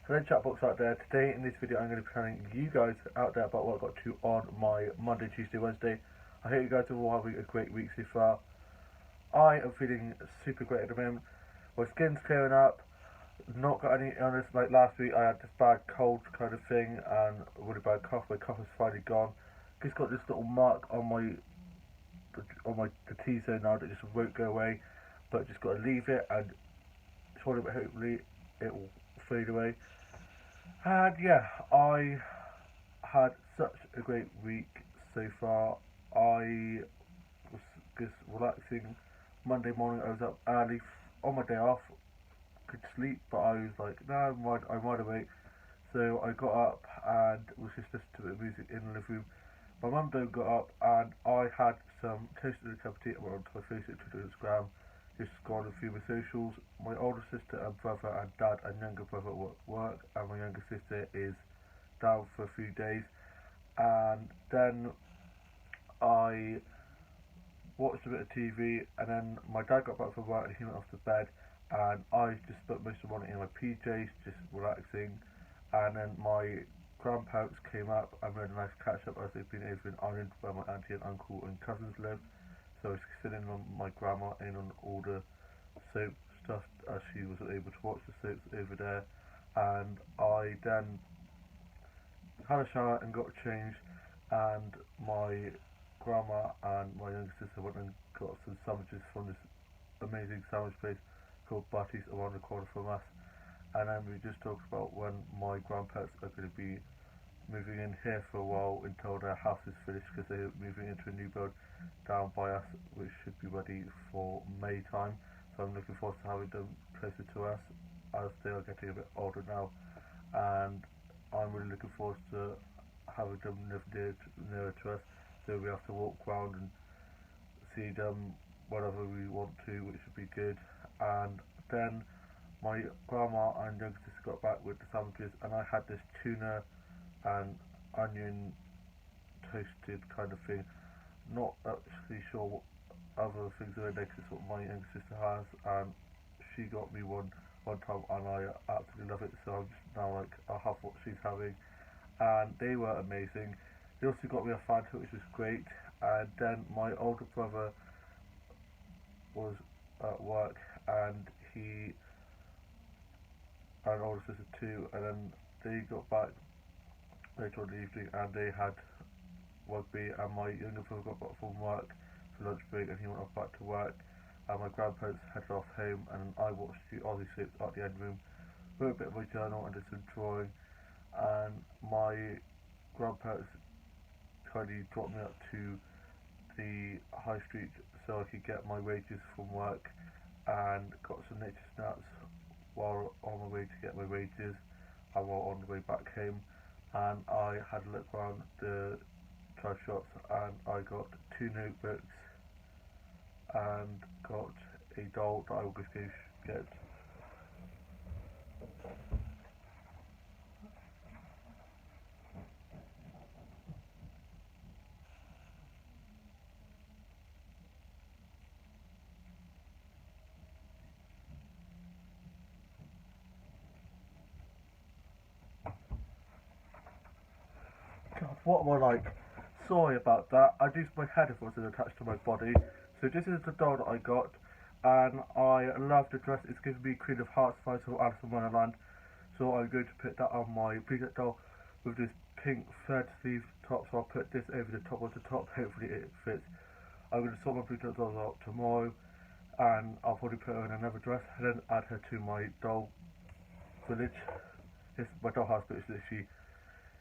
Hello chatbox out there. Today in this video I'm going to be telling you guys out there about what I got to on my Monday, Tuesday, Wednesday. I hope you guys are all having a great week so far. I am feeling super great at the moment. My skin's clearing up. Not got any illness like last week. I had this bad cold kind of thing and a really bad cough. My cough is finally gone. Just got this little mark on the T-zone now that just won't go away. But just got to leave it and hopefully it will fade away. And yeah, I had such a great week so far. I was just relaxing. Monday morning I was up early on my day off. Could sleep, but I was like, no, I'm wide awake. So I got up and was just listening to a bit of music in the living room. My mum then got up and I had some toast and a cup of tea. I went onto my Facebook, Twitter, Instagram, just scrolled a few of my socials. My older sister and brother and dad and younger brother were at work, and my younger sister is down for a few days. And then I watched a bit of TV, and then my dad got back from work and he went off to bed, and I just spent most of the morning in my PJs, just relaxing. And then my grandparents came up and we had a nice catch up as they've been over in Ireland where my auntie and uncle and cousins live. So I was sitting on my grandma in on all the soap stuff as she was able to watch the soaps over there. And I then had a shower and got changed, and my grandma and my younger sister went and got some sandwiches from this amazing sandwich place called Butty's around the corner from us. And then we just talked about when my grandparents are going to be moving in here for a while until their house is finished, because they're moving into a new build down by us, which should be ready for May time. So I'm looking forward to having them closer to us as they are getting a bit older now, and I'm really looking forward to having them live nearer to us, so we have to walk around and see them whenever we want to, which would be good. And then my grandma and younger sister got back with the sandwiches, and I had this tuna and onion toasted kind of thing. Not actually sure what other things are in there, 'cause it's what my younger sister has, and she got me one time, and I absolutely love it. So I'm just now like, I'll have what she's having, and they were amazing. They also got me a Fanta, which was great. And then my older brother was at work, and he and older sister too, and then they got back later on in the evening and they had rugby, and my younger brother got back from work for lunch break and he went off back to work, and my grandparents headed off home, and I watched the Aussie soaps at the end room, wrote a bit of my journal and did some drawing. And my grandparents kindly dropped me up to the high street so I could get my wages from work, and got some nature snaps while on my way to get my wages and while on the way back home. And I had a look around the drive shops and I got 2 notebooks and got a doll that I will go get. God, what am I like? Sorry about that. I used my head if it wasn't attached to my body. So this is the doll that I got, and I love the dress. It's giving me Queen of Hearts vibes from Alice in Wonderland. So I'm going to put that on my preset doll with this pink thread sleeve top. So I'll put this over the top of the top. Hopefully it fits. I'm going to sort my preset dolls out tomorrow, and I'll probably put her in another dress and then add her to my doll village. My doll house, but it's literally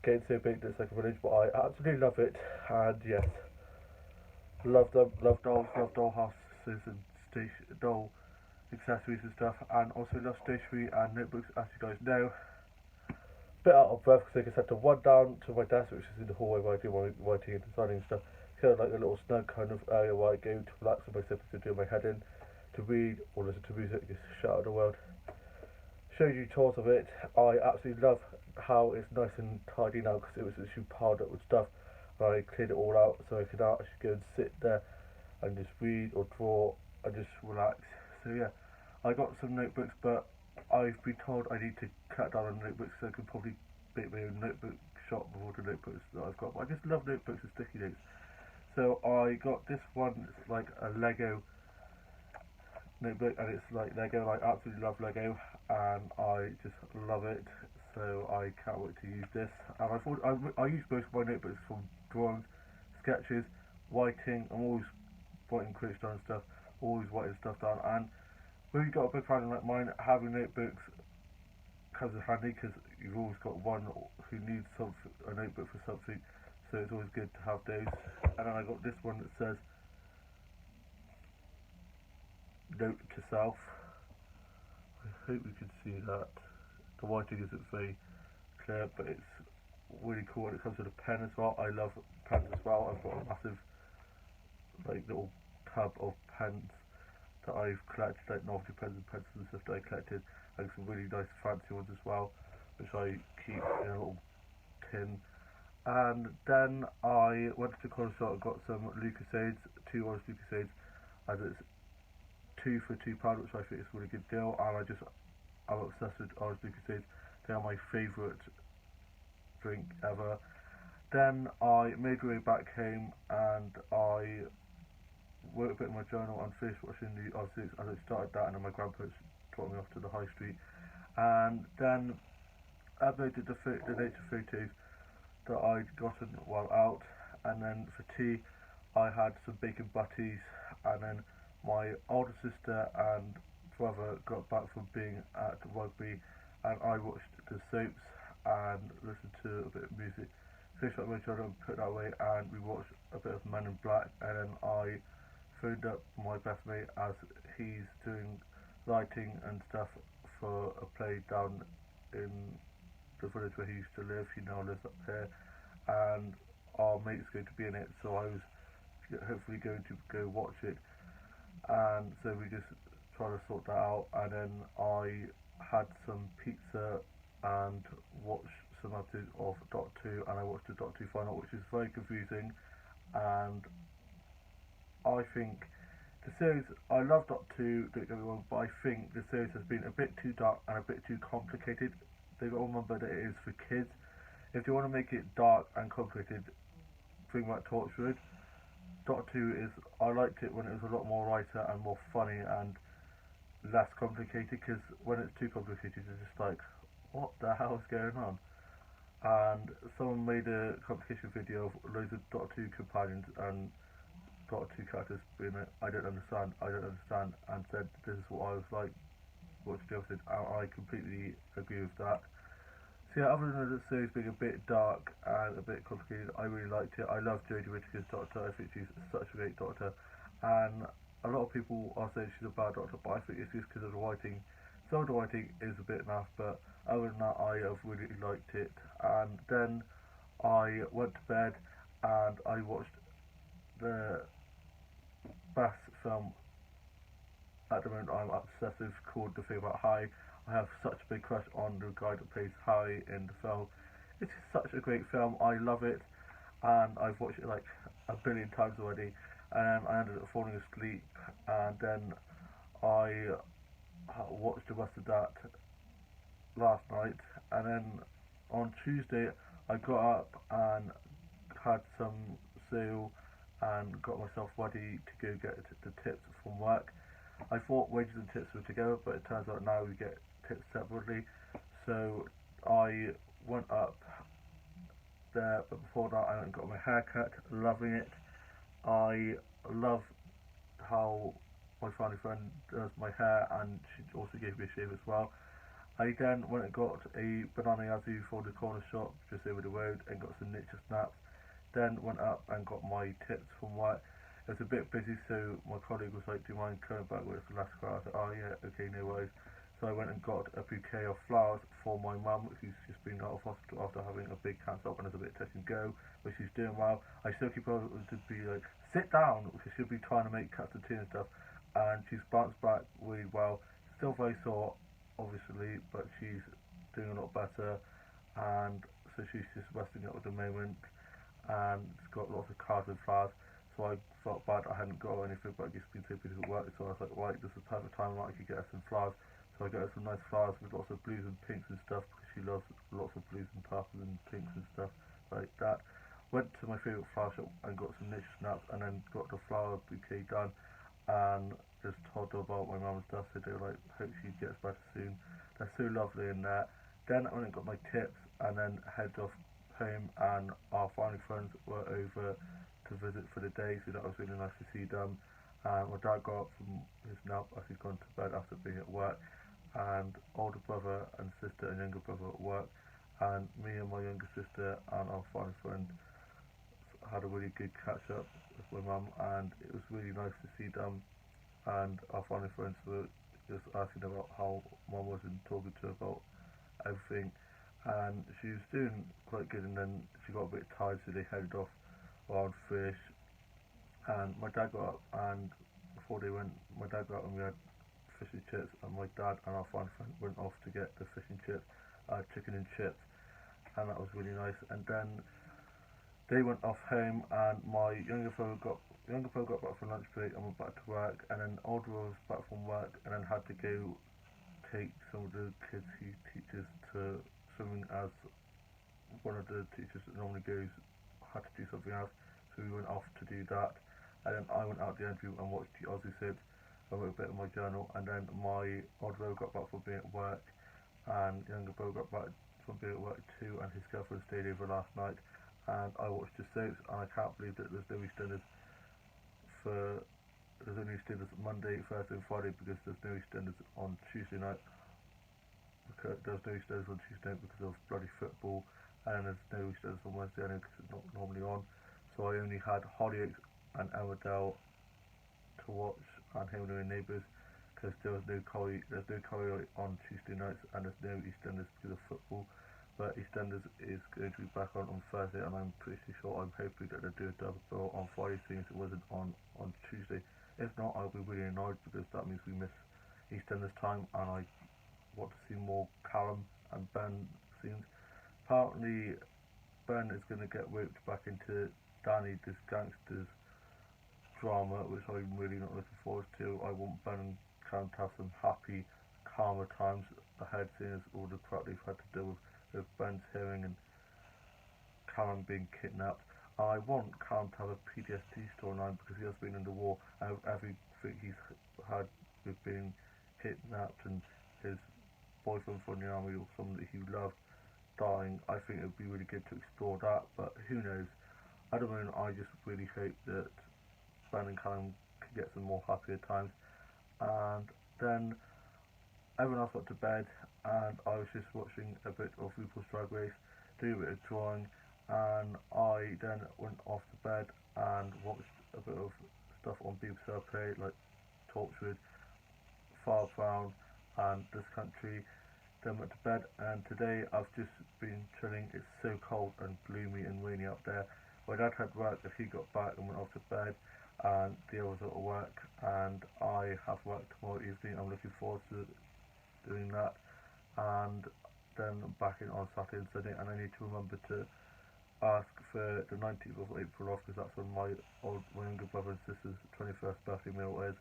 getting so big that it's like a village, but I absolutely love it. And yes, love them, love dolls, love doll houses and doll accessories and stuff, and also love stationery and notebooks, as you guys know. Bit out of breath because I just had to run down to my desk, which is in the hallway where I do my writing and designing stuff. Kind of like a little snug kind of area where I go to relax with myself, to do my head in, to read or listen to music, just shut out the world. Shows you tours of it. I absolutely love how it's nice and tidy now, because it was actually piled up with stuff. I cleared it all out so I could actually go and sit there and just read or draw and just relax. So yeah, I got some notebooks, but I've been told I need to cut down on notebooks, so I could probably make my own notebook shop with all the notebooks that I've got. But I just love notebooks and sticky notes. So I got this one. It's like a Lego notebook, and it's like Lego. I absolutely love Lego, and I just love it. So I can't wait to use this. And I thought I use most of my notebooks for drawings, sketches, writing. I'm always writing quotes down and stuff. Always writing stuff down. And when you've got a big family like mine, having notebooks comes in handy because you've always got one who needs something, a notebook for something. So it's always good to have those. And then I got this one that says note to self. I hope you can see that. The writing isn't very clear, but it's really cool, and it comes with a pen as well. I love pens as well. I've got a massive like little tub of pens that I've collected, like novelty pens and pencils and stuff that I collected, and some really nice fancy ones as well, which I keep in a little tin. And then I went to the corner store and got some Lucasades, 2 orange Lucasades, as it's 2 for £2, which I think is a really good deal. And I'm obsessed with orange Lucasades. They are my favourite drink ever. Then I made my way back home and I wrote a bit in my journal and finished watching the Odyssey as I started that, and then my grandparents brought me off to the high street. And then I uploaded the nature photos that I'd gotten while out, and then for tea I had some bacon butties, and then my older sister and brother got back from being at rugby, and I watched the soaps and listened to a bit of music. Finished up my journal and put that away, and we watched a bit of Men in Black, and then I phoned up my best mate as he's doing lighting and stuff for a play down in the village where he used to live. He now lives up here, and our mate's going to be in it, so I was hopefully going to go watch it. And so we just trying to sort that out, and then I had some pizza and watched some episodes of Doctor 2, and I watched the Doctor 2 final, which is very confusing. And I think the series, I love Doctor 2, don't get me wrong, but I think the series has been a bit too dark and a bit too complicated. They've got to remember that it is for kids. If they want to make it dark and complicated, bring back Torchwood. Doctor 2 is, I liked it when it was a lot more lighter and more funny and less complicated, because when it's too complicated it's just like, what the hell is going on? And someone made a complication video of loads of Doctor 2 companions and Doctor 2 characters being like, I don't understand, and said this is what I was like watching the episode, and I completely agree with that. So yeah, other than the series being a bit dark and a bit complicated, I really liked it. I love Jodie Whittaker's Doctor. I think she's such a great Doctor, and a lot of people are saying she's a bad Doctor, but I think it's just because of the writing. Some of the writing is a bit naff, but other than that, I have really liked it. And then I went to bed and I watched the best film at the moment I'm obsessive, called The Thing About Harry. I have such a big crush on the guy that plays Harry in the film. It's such a great film. I love it, and I've watched it like a billion times already. And I ended up falling asleep, and then I watched the rest of that last night. And then on Tuesday, I got up and had some cereal and got myself ready to go get the tips from work. I thought wages and tips were together, but it turns out now we get tips separately. So I went up there, but before that I went and got my hair cut, loving it. I love how my family friend does my hair, and she also gave me a shave as well. I then went and got a banana yazoo for the corner shop just over the road and got some nature snaps. Then went up and got my tips from work. It was a bit busy, so my colleague was like, do you mind coming back with us for last class? I said, oh yeah, okay, no worries. So I went and got a bouquet of flowers for my mum, who's just been out of hospital after having a big cancer and is a bit touch and go, but she's doing well. I still keep her to be like, sit down, because she'll be trying to make cups of tea and stuff, and she's bounced back really well. Still very sore, obviously, but she's doing a lot better, and so she's just resting up at the moment, and it's got lots of cards and flowers. So I felt bad I hadn't got anything, but I just been so busy at work, so I was like, right, this is the perfect time I could get her some flowers. So I got her some nice flowers with lots of blues and pinks and stuff because she loves lots of blues and purples and pinks and stuff like that. Went to my favourite flower shop and got some nature snaps and then got the flower bouquet done and just told her about my mum and stuff, so they were like, hope she gets better soon. They're so lovely in there. Then I went and got my tips and then headed off home, and our family friends were over to visit for the day, so that was really nice to see them. And my dad got up from his nap as he'd gone to bed after being at work, and older brother and sister and younger brother at work, and me and my younger sister and our family friend had a really good catch up with my mum, and it was really nice to see them. And our family friends were just asking about how mum was and talking to her about everything, and she was doing quite good. And then she got a bit tired, so they headed off around fish. And my dad got up, and before they went, my dad got up and we had fish and chips, and my dad and our family friend went off to get the fish and chips, chicken and chips, and that was really nice. And then they went off home, and my younger brother got back from lunch break and went back to work, and then older brother was back from work and then had to go take some of the kids he teaches to swimming, as one of the teachers that normally goes had to do something else, so we went off to do that. And then I went out the entry and watched the Aussie Sids. I wrote a bit in my journal, and then my older brother got back from being at work, and younger brother got back from being at work too, and his girlfriend stayed over last night, and I watched the soaps, and I can't believe that there's no EastEnders for there's only EastEnders Monday, Thursday and Friday, because there's no EastEnders on Tuesday night. Because there's no EastEnders on Tuesday night because of bloody football, and there's no EastEnders on Wednesday night because it's not normally on. So I only had Hollyoaks and Emmerdale to watch, and Home and Neighbours, because there's no Corrie on Tuesday nights, and there's no EastEnders because of football. But EastEnders is going to be back on Thursday, and I'm pretty sure, I'm hoping that they'll do a double bill on Friday, since it wasn't on Tuesday. If not, I'll be really annoyed, because that means we miss EastEnders time, and I want to see more Callum and Ben scenes. Apparently, Ben is going to get roped back into Danny, this gangster's drama, which I'm really not looking forward to. I want Ben and Callum to have some happy, calmer times ahead, seeing as all the crap they've had to deal with Ben's hearing and Callum being kidnapped. I want Callum to have a PTSD storyline, because he has been in the war, and everything he's had with being kidnapped and his boyfriend from the army or somebody he loved dying. I think it would be really good to explore that, but who knows. At the moment, I just really hope that Ben and Callum can get some more happier times. And then everyone else went to bed, and I was just watching a bit of RuPaul's Drag Race, doing a bit of drawing, and I then went off to bed and watched a bit of stuff on BBC Play, like Torchwood, Far Brown, and This Country. Then went to bed, and today I've just been chilling. It's so cold and gloomy and rainy up there. My dad had work, and he got back and went off to bed, and the others are at work, and I have work tomorrow evening. I'm looking forward to doing that, and then I'm back in on Saturday and Sunday, and I need to remember to ask for the 19th of April off, because that's when my younger brother and sister's 21st birthday meal is,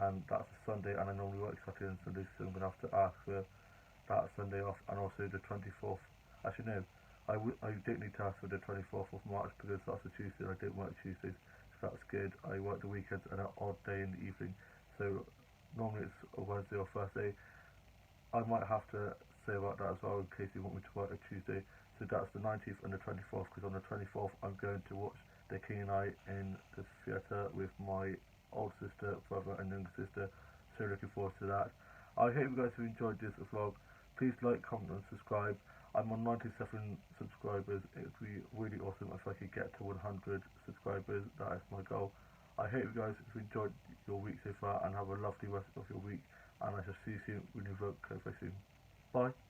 and that's a Sunday, and I normally work Saturday and Sunday, so I'm going to have to ask for that Sunday off, and also the 24th. Actually, no, I don't need to ask for the 24th of March, because that's a Tuesday, and I don't work Tuesdays, so that's good. I work the weekends and an odd day in the evening, so normally it's a Wednesday or Thursday. I might have to say about that as well, in case you want me to work a Tuesday. So that's the 19th and the 24th, because on the 24th I'm going to watch The King and I in the theatre with my old sister, brother and younger sister, so looking forward to that. I hope you guys have enjoyed this vlog. Please like, comment and subscribe. I'm on 97 subscribers. It would be really awesome if I could get to 100 subscribers. That is my goal. I hope you guys have enjoyed your week so far, and have a lovely rest of your week, and I shall see you soon with a new vlog very soon. Bye.